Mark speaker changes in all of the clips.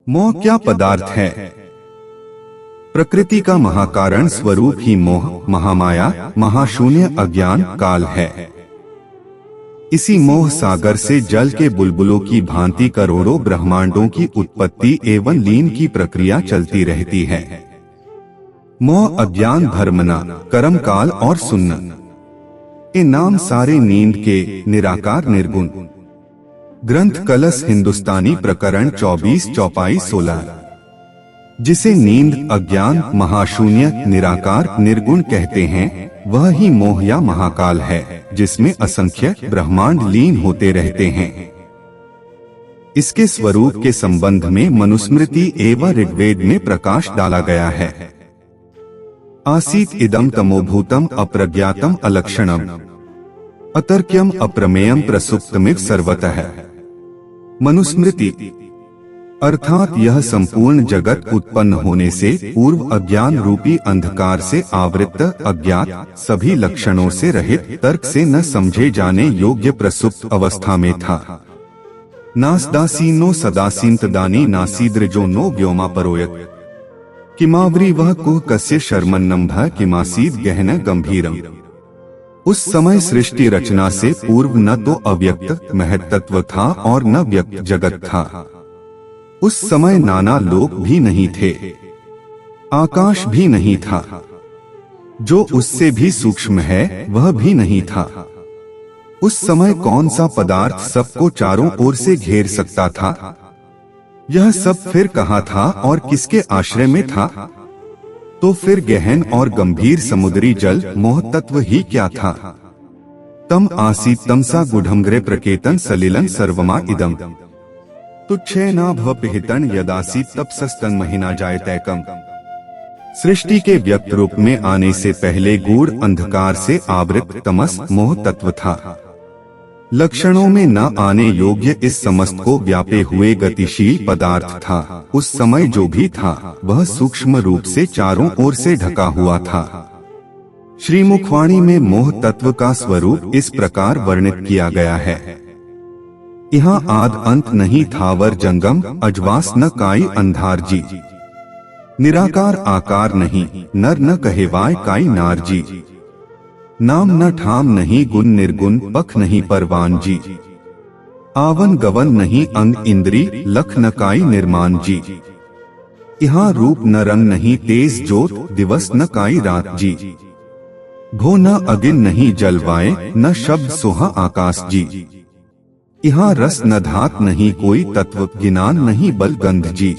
Speaker 1: मोह क्या पदार्थ है? प्रकृति का महाकारण स्वरूप ही मोह, महामाया, महाशून्य अज्ञान काल है। इसी मोह सागर से जल के बुलबुलों की भांति करोड़ों ब्रह्मांडों की उत्पत्ति एवं लीन की प्रक्रिया चलती रहती है। मोह, अज्ञान, भरमना, कर्म काल और सुन्न, ये नाम सारे नींद के निराकार निर्गुण। ग्रंथ कलश हिंदुस्तानी प्रकरण 24 चौपाई 16। जिसे नींद, अज्ञान, महाशून्य, निराकार, निर्गुण कहते हैं, वह ही मोह या महाकाल है, जिसमें असंख्य ब्रह्मांड लीन होते रहते हैं। इसके स्वरूप के संबंध में मनुस्मृति एवं ऋग्वेद में प्रकाश डाला गया है। आसीत इदं तमोभूतम अप्रज्ञातम अलक्षणम अतर्क्यम अप्रमेयम प्रसुप्तमिव सर्वतः। मनुस्मृति अर्थात यह संपूर्ण जगत उत्पन्न होने से पूर्व अज्ञान रूपी अंधकार से आवृत, अज्ञात, सभी लक्षणों से रहित, तर्क से न समझे जाने योग्य प्रसुप्त अवस्था में था। नासदासीनो सदासीन्तदानी नासीद्रजो नो व्योमा परोयत किमावरी वह कुह कस्य शर्मन्नम्भ किमासीद गहन गंभीरम। उस समय सृष्टि रचना से पूर्व न तो अव्यक्त महत्त्व था और न व्यक्त जगत था। उस समय नाना लोक भी नहीं थे, आकाश भी नहीं था, जो उससे भी सूक्ष्म है वह भी नहीं था। उस समय कौन सा पदार्थ सबको चारों ओर से घेर सकता था? यह सब फिर कहाँ था और किसके आश्रय में था? तो फिर गहन और गंभीर समुद्री जल मोह तत्व ही क्या था? तम आसीत तमसा गुढ़ंग्रे प्रकेतन सलिलन सर्वमा इदम तुच्छेना भवपिहितन यदासीत तपसस्तन महीना जायतैकम। सृष्टि के व्यक्त रूप में आने से पहले गूढ़ अंधकार से आवृत तमस मोह तत्व था। लक्षणों में न आने योग्य इस समस्त को व्यापे हुए गतिशील पदार्थ था। उस समय जो भी था वह सूक्ष्म रूप से चारों ओर से ढका हुआ था। श्रीमुखवाणी में मोह तत्व का स्वरूप इस प्रकार वर्णित किया गया है। यहाँ आद अंत नहीं थावर जंगम, अजवास न काई अंधार जी। निराकार आकार नहीं, नर न कहेवाय काई नार जी। नाम न ठाम नहीं गुण निर्गुण, पख नहीं परवान जी। आवन गवन नहीं अंग इंद्री, लख न काई निर्माण जी। यहाँ रूप न रंग नहीं तेज जोत, दिवस न काई रात जी। भो न अगिन नहीं जलवाए, न शब्द सोहा आकाश जी। यहाँ रस न धात नहीं कोई तत्व, गिनान नहीं बल गंध जी।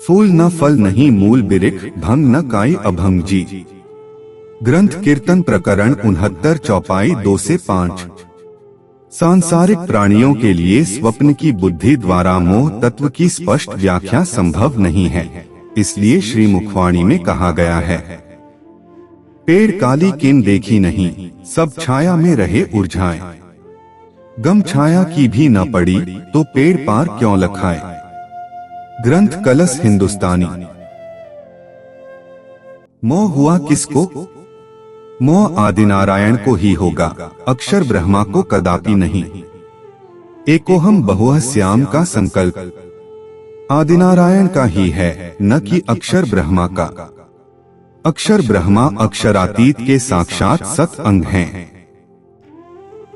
Speaker 1: फूल न फल नहीं मूल बिरिख, भंग न काई अभंग जी। ग्रंथ कीर्तन प्रकरण 69 चौपाई 2 से 5। सांसारिक प्राणियों के लिए स्वप्न की बुद्धि द्वारा मोह तत्व की स्पष्ट व्याख्या संभव नहीं है, इसलिए श्री मुखवाणी में कहा गया है, पेड़ काली किन देखी नहीं, सब छाया में रहे उलझाए। गम छाया की भी न पड़ी, तो पेड़ पार क्यों लखाए। ग्रंथ कलश हिंदुस्तानी। मोह हुआ किसको? मोह आदिनारायण को ही होगा, अक्षर ब्रह्मा को कदापि नहीं। एकोहम बहुह श्याम का संकल्प आदिनारायण का ही है, न कि अक्षर ब्रह्मा का। अक्षर ब्रह्मा अक्षरातीत के साक्षात सत अंग हैं।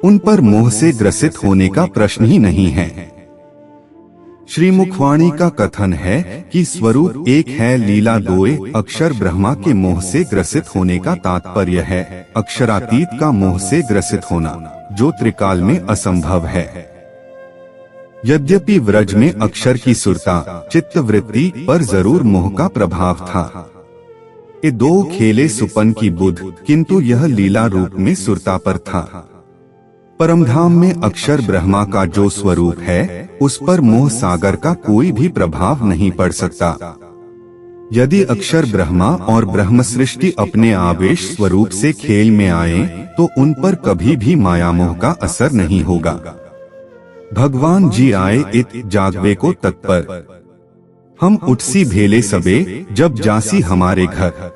Speaker 1: उन पर मोह से ग्रसित होने का प्रश्न ही नहीं है। श्रीमुखवाणी का कथन है कि स्वरूप एक है, लीला दोए। अक्षर ब्रह्मा के मोह से ग्रसित होने का तात्पर्य है अक्षरातीत का मोह से ग्रसित होना, जो त्रिकाल में असंभव है। यद्यपि व्रज में अक्षर की सुरता, चित्त वृत्ति पर जरूर मोह का प्रभाव था। ये दो खेले सुपन की बुध, किंतु यह लीला रूप में सुरता पर था। परमधाम में अक्षर ब्रह्मा का जो स्वरूप है, उस पर मोह सागर का कोई भी प्रभाव नहीं पड़ सकता। यदि अक्षर ब्रह्मा और ब्रह्म सृष्टि अपने आवेश स्वरूप से खेल में आए, तो उन पर कभी भी माया मोह का असर नहीं होगा। भगवान जी आए इत जागवे को तत्पर, हम उठसी भेले सबे, जब जासी हमारे घर।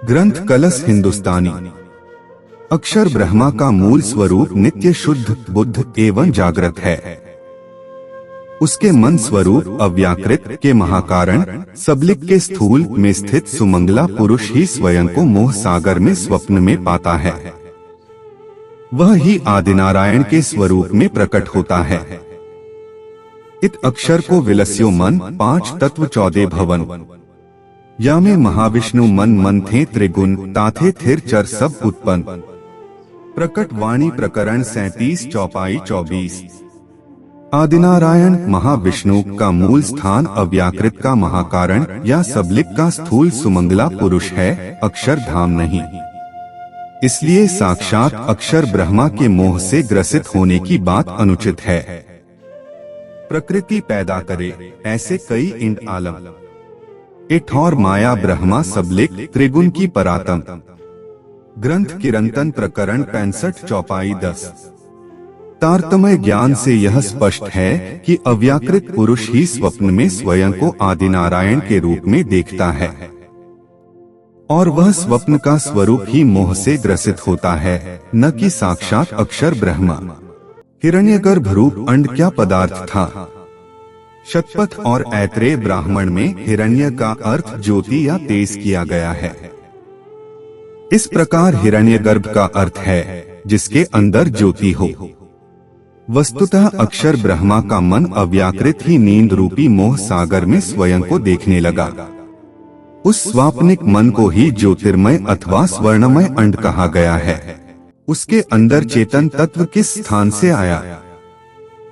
Speaker 1: ग्रंथ कलश हिंदुस्तानी। अक्षर ब्रह्मा का मूल स्वरूप नित्य शुद्ध बुद्ध एवं जागृत है। उसके मन स्वरूप अव्याकृत के महाकारण सबलिक के स्थूल में स्थित सुमंगला पुरुष ही स्वयं को मोह सागर में स्वप्न में पाता है। वह ही आदिनारायण के स्वरूप में प्रकट होता है। इत अक्षर को विलस्यो मन 5 तत्व 14 भवन, या में महाविष्णु मन मन थे त्रिगुण ताथे थिर चर सब उत्पन्न। प्रकट वाणी प्रकरण 37 चौपाई 24। आदिनारायण महाविष्णु का मूल स्थान अव्याकृत का महाकारण या सबलिक का स्थूल सुमंगला पुरुष है, अक्षर धाम नहीं। इसलिए साक्षात अक्षर ब्रह्मा के मोह से ग्रसित होने की बात अनुचित है। प्रकृति पैदा करे ऐसे कई इंड आलम, इठ और माया ब्रह्मा सबलिक त्रिगुण की परातम। ग्रंथ किरंतन प्रकरण 65 चौपाई 10। तारतम्य ज्ञान से यह स्पष्ट है कि अव्याकृत पुरुष ही स्वप्न में स्वयं को आदिनारायण के रूप में देखता है और वह स्वप्न का स्वरूप ही मोह से ग्रसित होता है, न कि साक्षात अक्षर ब्रह्मा। हिरण्यगर्भ रूप अंड क्या पदार्थ था? शतपथ और ऐत्रेय ब्राह्मण में हिरण्य का अर्थ ज्योति या तेज किया गया है। इस प्रकार हिरण्यगर्भ का अर्थ है जिसके अंदर ज्योति हो। वस्तुतः अक्षर ब्रह्मा का मन अव्याकृत ही नींद रूपी मोह सागर में स्वयं को देखने लगा। उस स्वाप्निक मन को ही ज्योतिर्मय अथवा स्वर्णमय अंड कहा गया है। उसके अंदर चेतन तत्व किस स्थान से आया?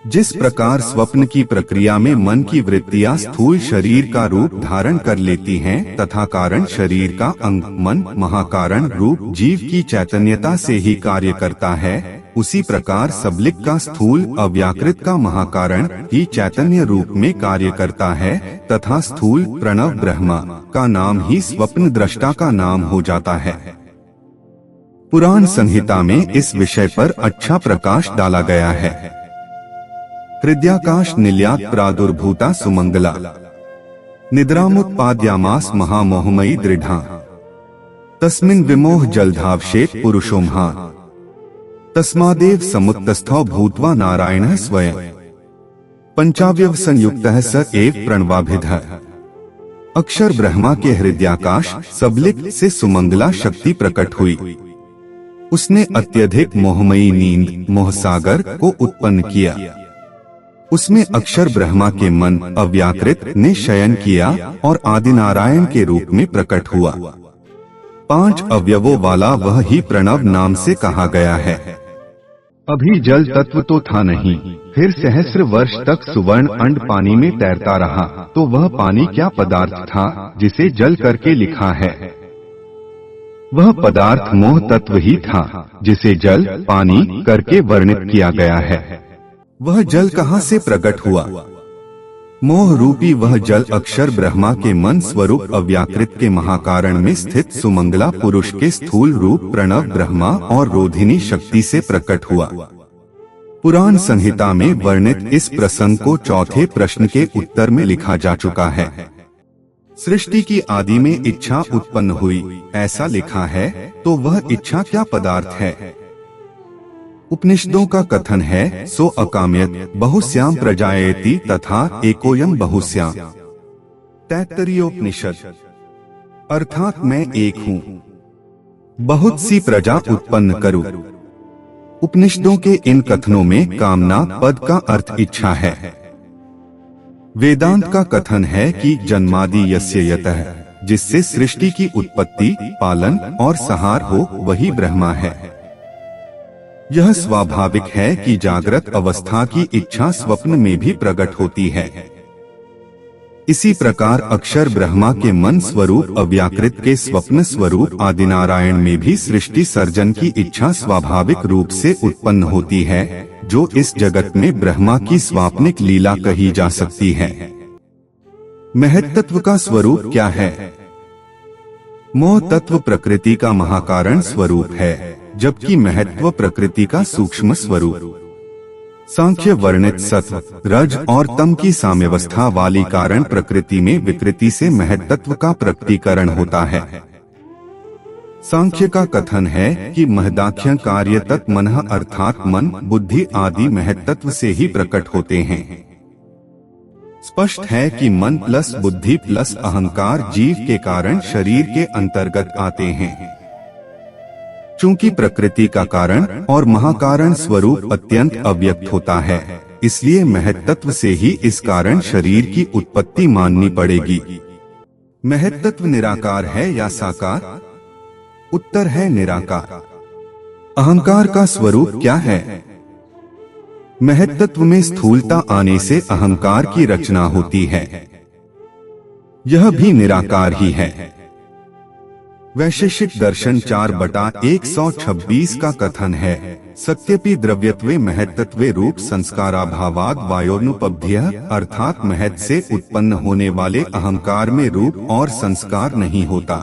Speaker 1: जिस प्रकार स्वप्न की प्रक्रिया में मन की वृत्तियां स्थूल शरीर का रूप धारण कर लेती हैं, तथा कारण शरीर का अंग मन महाकारण रूप जीव की चैतन्यता से ही कार्य करता है, उसी प्रकार सबलिक का स्थूल अव्याकृत का महाकारण ही चैतन्य रूप में कार्य करता है, तथा स्थूल प्रणव ब्रह्मा का नाम ही स्वप्न दृष्टा का नाम हो जाता है। पुराण संहिता में इस विषय पर अच्छा प्रकाश डाला गया है। हृदयाकाश निल्यात प्रादुर्भूता सुमंगला, निद्रामुत्पाद्यामास महामोहमयी दृढ़ा, तस्मिन् विमोह जलधावशेत पुरुषो महान्, तस्मादेव समुत्तस्थो भूत्वा नारायणः स्वयं, पंचावयव संयुक्तः स एव प्रणवाभिधः। अक्षर ब्रह्मा के हृदयाकाश सबलिक से सुमंगला शक्ति प्रकट हुई। उसने अत्यधिक मोहमयी नींद मोह सागर को उत्पन्न किया। उसमें अक्षर ब्रह्मा के मन अव्याकृत ने शयन किया और आदिनारायण के रूप में प्रकट हुआ। 5 अवयवों वाला वह ही प्रणव नाम से कहा गया है। अभी जल तत्व तो था नहीं, फिर सहस्र वर्ष तक सुवर्ण अंड पानी में तैरता रहा, तो वह पानी क्या पदार्थ था जिसे जल करके लिखा है? वह पदार्थ मोह तत्व ही था जिसे जल पानी करके वर्णित किया गया है। वह जल कहाँ से प्रकट हुआ? मोह रूपी वह जल अक्षर ब्रह्मा के मन स्वरूप अव्याकृत के महाकारण में स्थित सुमंगला पुरुष के स्थूल रूप प्रणव ब्रह्मा और रोधिनी शक्ति से प्रकट हुआ। पुराण संहिता में वर्णित इस प्रसंग को चौथे प्रश्न के उत्तर में लिखा जा चुका है। सृष्टि की आदि में इच्छा उत्पन्न हुई, ऐसा लिखा है, तो वह इच्छा क्या पदार्थ है? उपनिषदों का कथन है, सो अकाम्यत बहुश्याम प्रजायेति तथा एकोयम बहुश्याम। तैत्तरीयोपनिषद, अर्थात मैं एक हूँ, बहुत सी प्रजा उत्पन्न करूँ। उपनिषदों के इन कथनों में कामना पद का अर्थ इच्छा है। वेदांत का कथन है कि जन्मादि यस्य यतः, जिससे सृष्टि की उत्पत्ति पालन और संहार हो, वही ब्रह्मा है। यह स्वाभाविक है कि जागृत अवस्था की इच्छा स्वप्न में भी प्रकट होती है। इसी प्रकार अक्षर ब्रह्मा के मन स्वरूप अव्याकृत के स्वप्न स्वरूप आदिनारायण में भी सृष्टि सर्जन की इच्छा स्वाभाविक रूप से उत्पन्न होती है, जो इस जगत में ब्रह्मा की स्वाप्निक लीला कही जा सकती है। महत्त्व का स्वरूप क्या है? मोह तत्व प्रकृति का महाकारण स्वरूप है, जबकि महत्व प्रकृति का सूक्ष्म स्वरूप। सांख्य वर्णित सत्व रज और तम की साम्यावस्था वाली कारण प्रकृति में विकृति से महत्त्व का प्रकटीकरण होता है। सांख्य का कथन है कि महदाख्य कार्य तत् मनः अर्थात मन बुद्धि आदि महत्त्व से ही प्रकट होते हैं। स्पष्ट है कि मन प्लस बुद्धि प्लस अहंकार जीव के कारण शरीर के अंतर्गत आते हैं। चूंकि प्रकृति का कारण और महाकारण स्वरूप अत्यंत अव्यक्त होता है, इसलिए महत्तत्व से ही इस कारण शरीर की उत्पत्ति माननी पड़ेगी। महत्तत्व निराकार है या साकार? उत्तर है निराकार। अहंकार का स्वरूप क्या है? महत्तत्व में स्थूलता आने से अहंकार की रचना होती है, यह भी निराकार ही है। वैशेषिक दर्शन 4/126 का कथन है, सत्यपि द्रव्यत्वे महत्तत्वे रूप संस्काराभावाद वायोनुपब्ध्यः, अर्थात महत् से उत्पन्न होने वाले अहंकार में रूप और संस्कार नहीं होता।